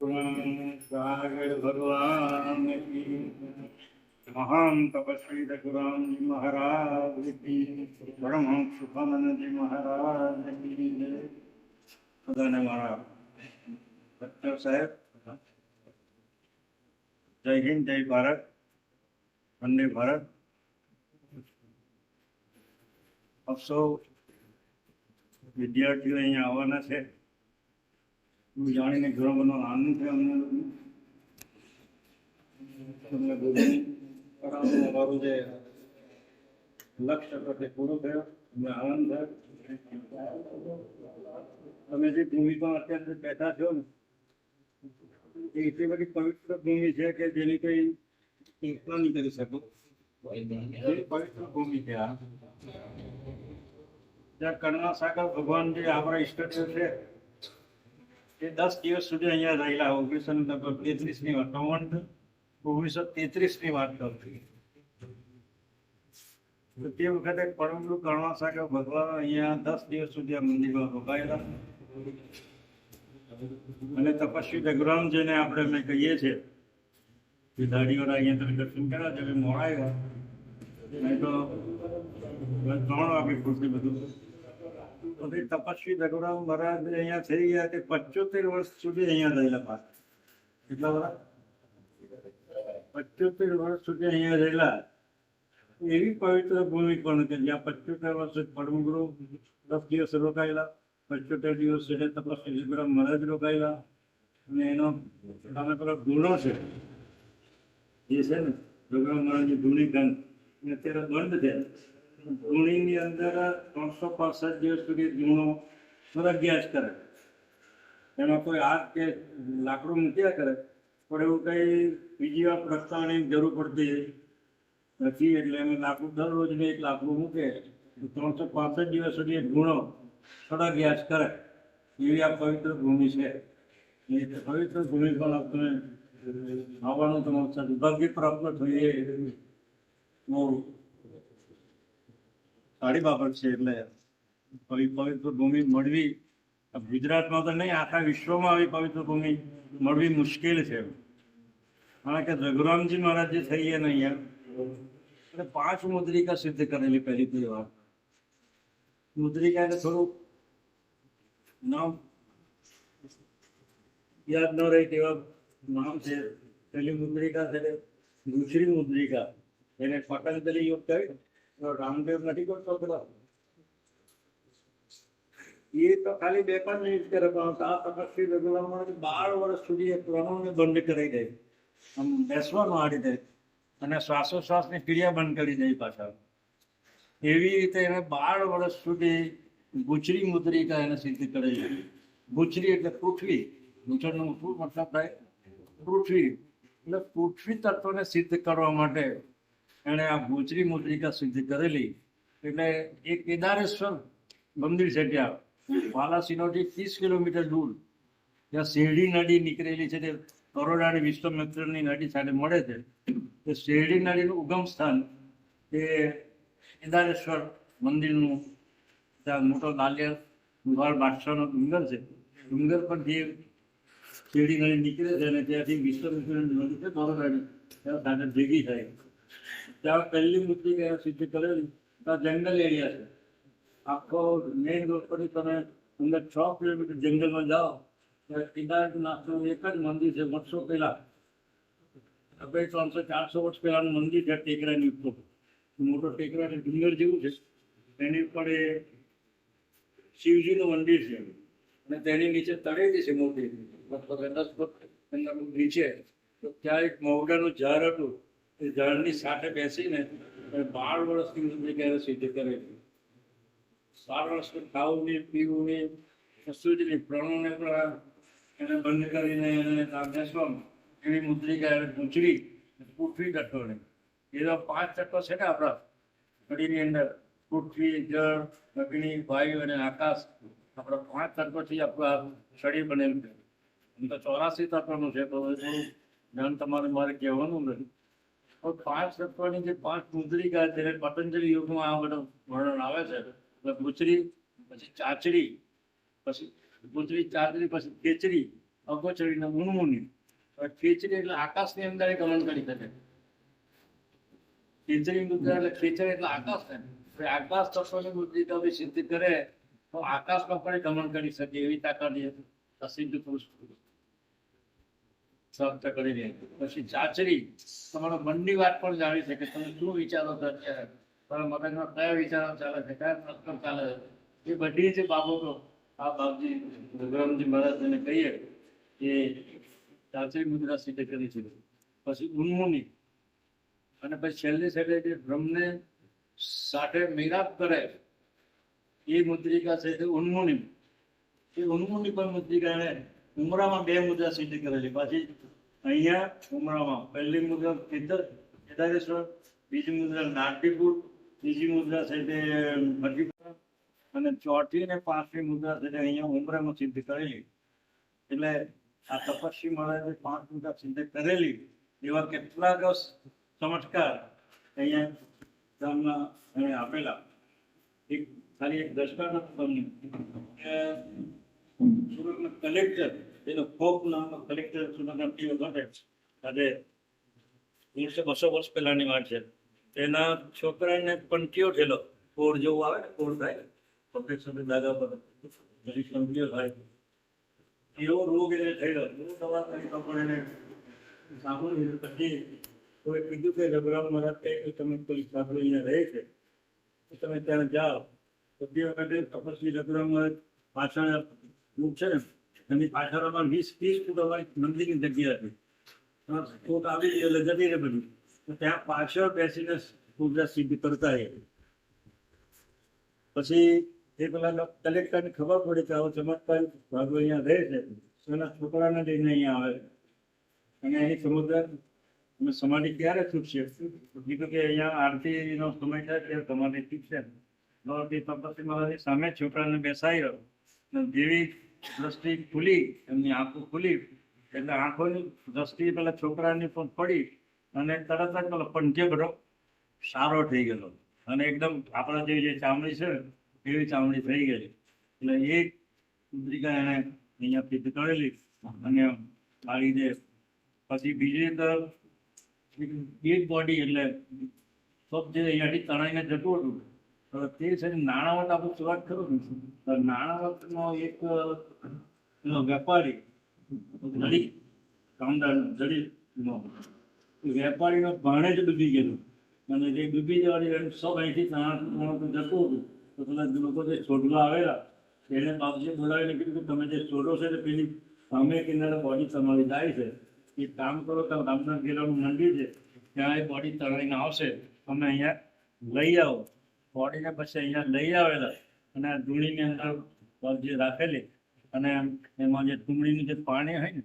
સાગર ભગવાન કી મહાન તપસ્વી રઘુરામ જી મહારાજ કી પરમહંસ સુખાનંદજી મહારાજ કી બધાને મારા ડૉક્ટર સાહેબ જય હિન્દ જય ભારત વંદે ભારત. આપ સૌ વિદ્યાર્થીઓ અહીંયા આવવાના છે હું જાણીને ઘણો બધો આનંદ છે અમને તમને બધું અમારું જે લક્ષ્ય હતો તે પૂરું થયો અમને આનંદ થયો. તમે જે ભૂમિમાં અત્યારે બેઠા છો ને એ એટલી બધી પવિત્ર ભૂમિ છે કે જેની કંઈ કલ્પના નહીં કરી શકો. પવિત્ર ભૂમિ છે આ. જ્યાં કરુણાસાગર ભગવાન જે આપણા ઈષ્ટદેવ છે એ 10 દિવસ સુધી અહીંયા રહેલા. 1933ની વાત 1933ની વાત કરતી. તો તે વખતે પરમ ગુરુ કરુણાસાગર ભગવાન અહીંયા 10 દિવસ સુધી આ મંદિરમાં રોકાયેલા અને તપસ્વી રઘુરામ જેને આપણે અમે કહીએ છીએ એ દાઢીવાળા અહીંયા તમે દર્શન કર્યા છે. મોડા આવ્યા નહીં તો 3 વાગે ખુરશી બધું. તપસ્વી રઘુરામ મહારાજ અહીંયા થઈ ગયા કે 75 વર્ષ સુધી અહીંયા રહેલા. પાછા કેટલા વર્ષ? 75 વર્ષ સુધી અહીંયા રહેલા. એવી પવિત્ર ભૂમિ પણ કે જ્યાં 75 વર્ષ પરમગુરુ 10 દિવસ રોકાયેલા, 75 દિવસ એટલે તપસ્વી રઘુરામ મહારાજ રોકાયેલા. અને એનો તમે પેલો ગુનો છે એ છે ને રઘુરામ મહારાજની ધૂણી ગંધ એ અત્યારે બંધ છે. ધૂણીની અંદર 365 દિવસ સુધી ધૂણો ફરજિયાત કરે. એમાં કોઈ આગ કે લાકડું મૂક્યા કરે પણ એવું કંઈ બીજી વાર પ્રસ્તાવની જરૂર પડતી નથી. એટલે એમ લાકડું દરરોજ એક લાકડું મૂકે 365 દિવસ સુધી ધૂણો ફરજિયાત કરે. એવી આ પવિત્ર ભૂમિ છે. એ પવિત્ર ભૂમિ પણ આપણે આવવાનું તમારું સદભાગ્ય પ્રાપ્ત થઈએ બહુ સારી બાબત છે. એટલે પવિત્ર ભૂમિ મળવી ગુજરાતમાં તો નહીં, આખા વિશ્વમાં આવી પવિત્ર ભૂમિ મળવી મુશ્કેલ છે. કારણ કે રઘુરામજી મહારાજ જે થઈએ ને અહીંયા એટલે 5 મુદ્રિકા સિદ્ધ કરેલી. પહેલી તો વાત મુદ્રિકા એટલે થોડું નામ યાદ ન રહે તેવા નામ છે. પહેલી મુદ્રિકા છે દૂસરી મુદ્રિકા, એને પતંજલિ યોગ કહે. રામદેવ નથી કરતો પેલા એ તો ખાલી 2-5 મિનિટ કરે પણ આ તપસ્વી રઘુરામ 12 વર્ષ સુધી એ પ્રાણોને બંધ કરી દે. આમ બેસવાનું આ રીતે અને શ્વાસોશ્વાસની ક્રિયા બંધ કરી દે પાછા. એવી રીતે એને 12 વર્ષ સુધી ગુચરી મુદ્રિકા એને સિદ્ધ કરેલી. ગુચરી એટલે પૃથ્વી, ગુચરનો મતલબ થાય પૃથ્વી. એટલે પૃથ્વી તત્વને સિદ્ધ કરવા માટે એણે આ ગુચરી મુદ્રિકા સિદ્ધ કરેલી. એટલે એ કેદારેશ્વર મંદિર છે ત્યાં વાલાસિનોથી 30 કિલોમીટર દૂર, ત્યાં શેરડી નદી નીકળેલી છે. તે કરોડાની વિશ્વામિત્રની નદી સાથે મળે છે. તે શેરડી નદીનું ઉગમ સ્થાન એ કેદારેશ્વર મંદિરનું ત્યાં મોટો લાલિયા ગુહાળ બાદશાહનો ડુંગર છે. ડુંગર પર જે શેરડી નદી નીકળે છે અને ત્યાંથી વિશ્વામિત્રની નદી છે કરોડાની ત્યાં સાથે ભેગી થાય. ત્યાં પહેલી મુદ્રિકા સિદ્ધ કરેલી. ત્યાં જંગલ એરિયા છે. આખો મેઇન રોડ પરથી તમે અંદર 6 કિલોમીટર જંગલમાં જાઓ ત્યારે કેદારનાથનું એક જ મંદિર છે. વર્ષો પહેલા આપણે 300-400 વર્ષ પહેલાનું મંદિર છે. ટેકરાની ઉપર મોટો ટેકરા ડુંગર જેવું છે. એની ઉપર એ શિવજીનું મંદિર છે અને તેની નીચે તળેટી છે મોટી, લગભગ 10 ફૂટ નીચે. તો ત્યાં એક મવડાનું ઝાડ હતું. એ ઝાડની સાથે બેસીને 12 વર્ષની મુદ્રિકા સિદ્ધ કરેલી. 12 વર્ષ ખાવું નહીં, પીવું નહીં, કશું જ નહીં. પ્રાણોને પણ એને બંધ કરીને એને બેસવાનું એવી મુદ્રિકા એને પૂંચડી પૃથ્વી તત્વને. એ તો 5 તત્વ છે ને આપણા શરીરની અંદર: પૃથ્વી, જળ, અગ્નિ, વાયુ અને આકાશ. આપણા 5 તત્વથી આપણું શરીર બનેલું છે. આમ તો 84 તત્વનું છે. તો થોડું ધ્યાન મારે કહેવાનું નથી. તો 5 તત્વની જે 5 મુદ્રિકા છે પતંજલિ યોગમાં આ બધું વર્ણન આવે છે. ગુચરી, પછી ચાચડી, પછી ગુચરી, ચાચડી, પછી ખેચરી અગોચરીને ઉણમુની. ખીચડી એટલે આકાશની અંદર ગમન કરી શકે. ખીચડી મુદ્રા એટલે ખીચડી એટલે આકાશ ને આકાશ તત્વની મુદ્રિકા બી સિદ્ધ કરે તો આકાશમાં પણ ગમન કરી શકે એવી તાકાત સિદ્ધ પુરુષ પ્રાપ્ત કરી દે. પછી ચાચરી તમારા મનની વાત પણ જાણી શકે. તમે શું વિચારો છો અત્યારે, તમારા મગજમાં કયા વિચારો ચાલે છે, કયા પ્રશ્નો ચાલે છે, એ બધી જ બાબતો આ બાપજી રઘુરામજી મહારાજને કહીએ કે ચાચરી મુદ્રા સિદ્ધ કરી છે. પછી ઉન્મુની અને પછી છેલ્લી છેલ્લે જે બ્રહ્મને સાથે મિલાપ કરે એ મુદ્રિકા છે તે ઉન્મુની. એ ઉન્મુની પણ મુદ્રિકા એને ઉમરામાં 2 મુદ્રા સિદ્ધ કરેલી. પાછી અહીંયા ઉમરામાં પહેલી મુદ્રા કેદારેશ્વર, બીજી મુદ્રા નાટ્યપુર, ત્રીજી મુદ્રા છે તે મધ્યપુર અને ચોથી ને 5મી મુદ્રા છે તે અહીંયા ઉમરામાં સિદ્ધ કરેલી. એટલે આ તપસ્વી મહારાજે 5 મુદ્રા સિદ્ધ કરેલી એવા કેટલાક ચમત્કાર અહીંયા ગામના એને આપેલા. એક ખાલી એક દર્શકાના તમને સુરતના કલેક્ટર, એનો ફોક નામનો કલેક્ટર સુરતના પીઓ ઘટે આજે 100-200 વર્ષ પહેલાની વાત છે. તેના છોકરાને પંટીઓ થયેલો, કોડ જેવું આવે ને, કોડ થાય પબ્લિક સાથે દાગા પર ઘણી પંટીઓ થાય એવો રોગ એને થયેલો. બહુ દવા કરી તો પણ એને સાંભળ્યું. પછી કોઈ કીધું કે રઘુરામ મહારાજ કે તમે કોઈ સાધુ અહીંયા રહે છે તમે ત્યાં જાઓ. તો તે વખતે તપસ્વી રઘુરામ મહારાજ પાછળ રૂપ છે ને એની પાછળમાં 20-30 ફૂટ અમારી મંદિરની જગ્યા હતી. કોક આવી એટલે જતી રહે બધું. તો ત્યાં પાછળ બેસીને પૂજા સિદ્ધ કરતા એ. પછી એ પેલા કલેક્ટરને ખબર પડી કે આવો ચમત્કાર ભાગો અહીંયા રહે છે, એના છોકરાને લઈને અહીંયા આવે અને એની સમુદ્ર અમે સમાધિ ક્યારે છૂટશે? કીધું કે અહીંયા આરતીનો સમય થાય ત્યારે સમાધિ છૂટશે. તપસ્વી મહારાજની સામે છોકરાને બેસાડ્યો. જેવી દ્રષ્ટિ ખુલી, એમની આંખો ખુલી એટલે આંખોની દ્રષ્ટિ પેલા છોકરાની પણ પડી અને તરત જ પેલો પંચે બધો સારો થઈ ગયેલો અને એકદમ આપણા જેવી જે ચામડી છે એવી ચામડી થઈ ગઈ. એટલે એ મુદ્રિકા એને અહીંયા સિદ્ધ કરેલી અને આ રીતે પછી બીજી તરફ ડેડ બોડી એટલે સબ જે અહીંયાથી તણાઈને જતું હતું તે છે નાણાવટ આપણે શરૂઆત કરું ને નાણાવટનો એક વેપારી જડી કામદાર જડીનો વેપારીનો ભાણે જ ડૂબી ગયેલું અને જે ડૂબી જવાની સબ અહીંથી નાણાં જતું હતું. તો પેલા લોકો જે શોધવા આવેલા એને બાપજીએ બોલાવીને કીધું કે તમે જે શોધો છે તે પેલી સામે કિનારે બોડી તમારી જાય છે, એ કામ કરો તો રામનાથ ગીરાનું મંદિર છે ત્યાં એ બોડી તળાઈને આવશે, તમે અહીંયા લઈ આવો. બોડીને પછી અહીંયા લઈ આવેલા અને આ ધૂળીની અંદર બાપજીએ રાખેલી અને એમાં જે ડુંગળીનું જે પાણી હોય ને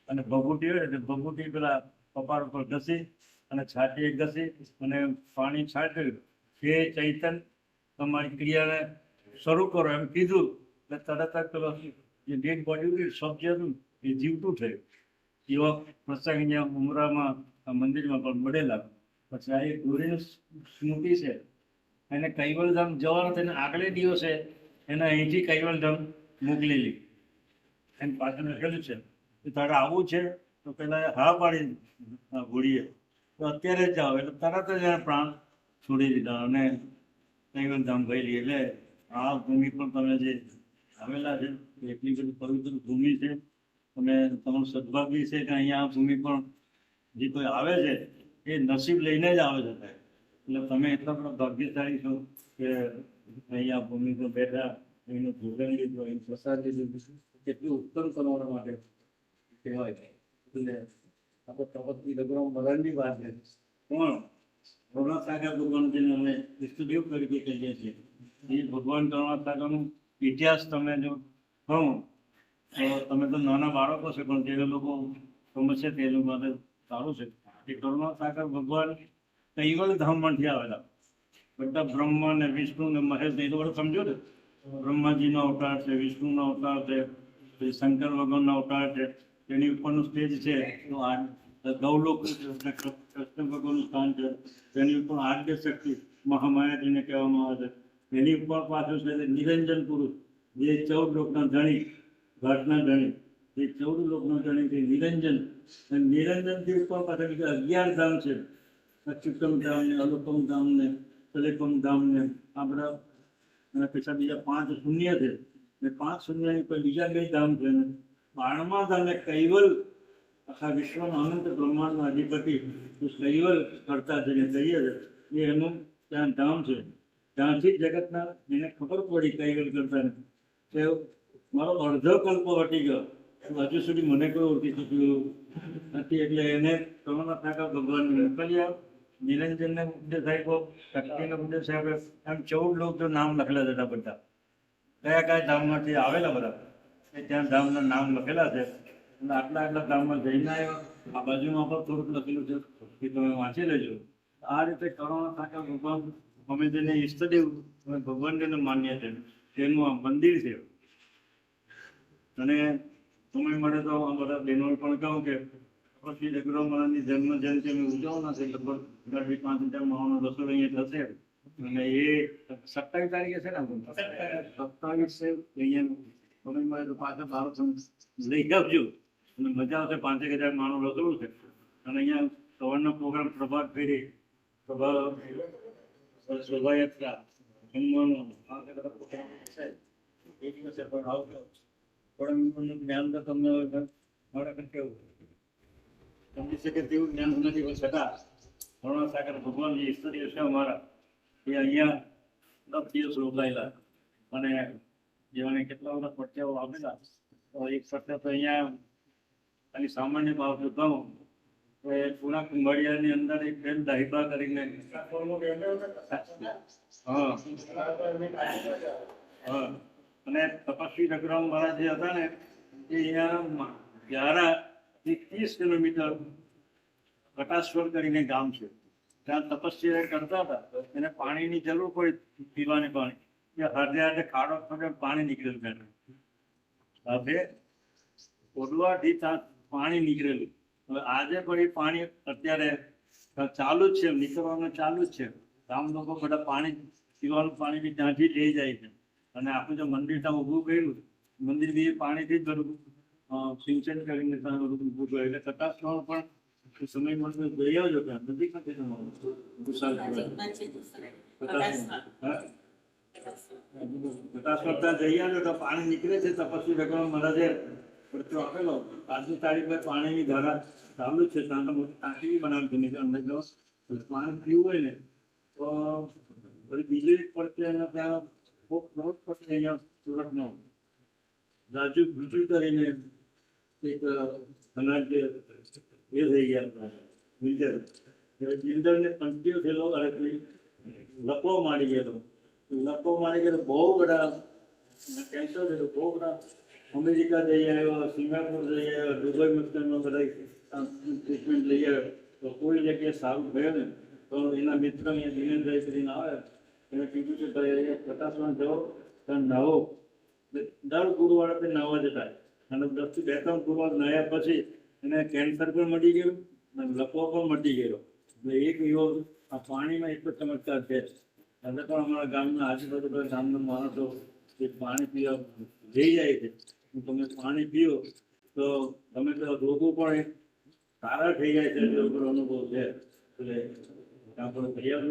અને ભભૂટી હોય ને ભભૂટી પેલા કપાળ ઉપર ઘસી અને છાતીએ ઘસી અને પાણી છાંટ્યું. જે ચૈતન તમારી ક્રિયાને શરૂ કરો એમ કીધું એટલે તરત જ પેલો જે ડેડ બોડી સબ્જી હતું એ જીવતું થયું. એવા પ્રસંગ અહીંયા ઉમરામાં આ મંદિરમાં પણ મળેલા. પછી આ એક ગોરીનું સ્મૃતિ છે, એને કૈવલધામ જવાનું તેને આગલે દિવસે એને અહીંથી કૈવલધામ મોકલેલી. એની પાછળ લખેલું છે કે તારે આવવું છે તો પેલા હા પાડી ઘોડીએ તો અત્યારે જ જાઓ. એટલે તરત જ એને પ્રાણ છોડી દીધા અને કૈવલધામ ગયેલી. એટલે આ ભૂમિ પણ તમે જે આવેલા છે એટલી બધી પવિત્ર ભૂમિ છે અને તમારું સદભાગ્ય છે કે અહીંયા આ ભૂમિ પણ જે કોઈ આવે છે એ નસીબ લઈને જ આવે છે. એટલે તમે એટલા બધા ભાગ્યશાળી છો કે અહીંયા ભૂમિ પર બેઠા એનું ભોજન લીધું, એનું પ્રસાદ લીધું, કેટલું ઉત્તમ તમારા માટે કહેવાય. એટલે આપણે તપસ્વી રઘુરામ મહારાજની વાત છે પણ ભગવાન સાગર ભગવાનજીને અમે ઇષ્ટદેવ તરીકે કહીએ છીએ. એ ભગવાન કરુણા સાગરનો ઇતિહાસ તમે જો કહો તો તમે તો નાના બાળકો છે પણ જે લોકો સમજશે તે લોકો માટે સારું છે. એ કરુણા સાગર ભગવાન કૈવલ ધામમાંથી આવેલા. બધા બ્રહ્મા ને વિષ્ણુ ને મહેશ ને એ તો બધું સમજો ને. બ્રહ્માજીનો અવતાર છે, વિષ્ણુનો અવતાર છે, પછી શંકર ભગવાનનો અવતાર છે. તેની ઉપરનું સ્ટેજ છે તો આ ગૌલોક કૃષ્ણ ભગવાનનું સ્થાન છે. તેની ઉપર આદ્ય શક્તિ મહામાયાજીને કહેવામાં આવે છે. એની ઉપર પાછું છે નિરંજન પુરુષ જે 14 લોકના ધણી ઘાટના ધણી એ 14 લોકનો ધણી છે નિરંજન. અને નિરંજનથી ઉપર પાછળ 11 ધામ છે. અચ્યુતમ ધામ ને, અનુપમ ધામ ને, તલેપમ ધામ ને, આ બધા. અને પછી બીજા 5 શૂન્ય છે. ને 5 શૂન્યની કોઈ બીજા 2 ધામ છે. 12મા ધામને કૈવલ, આખા વિશ્વનો અનંત બ્રહ્માંડનો અધિપતિ કૈવલ કરતા જઈને કહીએ છે એ એનું ત્યાં ધામ છે. ત્યાંથી જગતના એને ખબર પડી કૈવલ કરતા કે મારો અડધો કલ્પો હટી ગયો, હજુ સુધી મને કોઈ ઓળખી શક્યું નથી. એટલે એને કરુણા ઠાકર ભગવાનને મોકલ્યા. નિરંજનને ઉપદેશ આપ્યો, શક્તિને ઉપદેશ આપ્યો. એમ 14 લોક જો નામ લખેલા હતા બધા, કયા કયા ધામમાંથી આવેલા બધા એ ત્યાં ધામના નામ લખેલા છે. અને આટલા ધામમાં જઈને આવ્યો. આ બાજુમાં પણ થોડુંક લખેલું છે કે તમે વાંચી લેજો. આ રીતે કરુણા ઠાકર ભગવાન અમે જેને ઈષ્ટદેવ અમે ભગવાનને માન્ય છે તેનું આ મંદિર છે. અને સમય મળે તો આ બધા બહેનોને પણ કહું કે શ્રી જગદંબા મહારાજની જન્મ જયંતિ અમે ઉજવવાના છે. લગભગ 5,000 માણસનો રસોઈ અહીંયા થશે. અને એ 27 તારીખે છે ને, 27 છે અહીંયા. સમય મળે તો પાછળ ભારત લઈ આવજો અને મજા આવશે. 5,000 માણસ રસોડું છે. અને અહીંયા સવારનો પ્રોગ્રામ પ્રભાત ફેરી, શોભાયાત્રા, જમવાનું, આ બધા પ્રોગ્રામ છે. એ દિવસે પણ આવજો. પણ જ્ઞાન તો તમને કેવું સમજી શકે તેવું જ્ઞાન નથી. પણ છતાં કરુણા ઠાકર ભગવાન જે ઈશ્વરીય છે અમારા, એ અહીંયા 10 દિવસ રોકાયેલા. અને જેવાને કેટલા બધા પટ્યાઓ આપેલા. તો એક પટ્યા તો અહીંયા ખાલી સામાન્ય ભાવ કહું તો એ પૂરા કુંભાળિયાની અંદર એક બેન દાહિબા કરીને, હા હા, અને તપસ્વી રઘુરામ મહારાજ જે હતા ને, એ અહીંયા 11-30 કિલોમીટર કટાશ્વર કરીને ગામ છે. ત્યાં તપસ્યા કરતા હતા. એને પાણીની જરૂર પડી, પીવાની પાણી. હાથે હાથે ખાડો પાણી નીકળેલું ત્યાં. હવે ઓડવાથી ત્યાં પાણી નીકળેલું. હવે આજે પણ એ પાણી અત્યારે ચાલુ જ છે, નીકળવાનું ચાલુ જ છે. ગામ લોકો બધા પાણી, પીવાનું પાણી બી ત્યાંથી લઈ જાય છે. અને આપણું જે મંદિર ત્યાં ઊભું કર્યું, મંદિર બી પાણીથી જ બધું સિંચન કરીને ત્યાં બધું ઊભું કર્યું. એટલે કટાક્ષમાં પણ સમય મળતો જઈ આવજો. ત્યાં નજીક નથી તમારું કટાક્ષમાં જઈ આવજો તો પાણી નીકળે છે. તપસ્વી ભગવાન મહારાજે પડતો આપેલો. આજની તારીખે પાણીની ધારા ચાલુ જ છે. ત્યાં તો મોટી ટાંકી બી બનાવી દીધી અંદર જો પાણી પીવું હોય ને તો બધી વીજળી પડતી. અને ત્યાં ખૂબ પ્લોટ પડશે અહીંયા સુરતનો રાજુ બીજું કરીને એક અનાજ એ થઈ ગયા બિલ્ડર. બિલ્ડરને 50 થયેલો લપો મારી ગયેલો. લપો મારી ગયેલો. બહુ બધા કેન્સર થયેલું. બહુ બધા અમેરિકા જઈ આવ્યો, સિંગાપુર જઈ આવ્યો, દુબઈ મસ્તરમાં બધા ટ્રીટમેન્ટ લઈ આવ્યો. તો કોઈ જગ્યાએ સારું થયો ને તો એના મિત્ર અહીંયા દિનેશભાઈ કરીને આવે. એને કીધું કે ભાઈ 50માં જાઓ તો નવો. દર ગુરુવારે તે નવા જતા. અને 10 થી 2-3 ગુરુવાર નયા પછી એને કેન્સર પણ મળી ગયું અને લકવો પણ મટી ગયો. એટલે એક એવો આ પાણીમાં એટલો ચમત્કાર છે. એટલે પણ અમારા ગામના આજુબાજુ ગામના માણસો એ પાણી પીવા જઈ જાય છે. તમે પાણી પીઓ તો તમે તો રોગો પણ સારા થઈ જાય છે. અનુભવ છે. એટલે ત્યાં પણ તૈયાર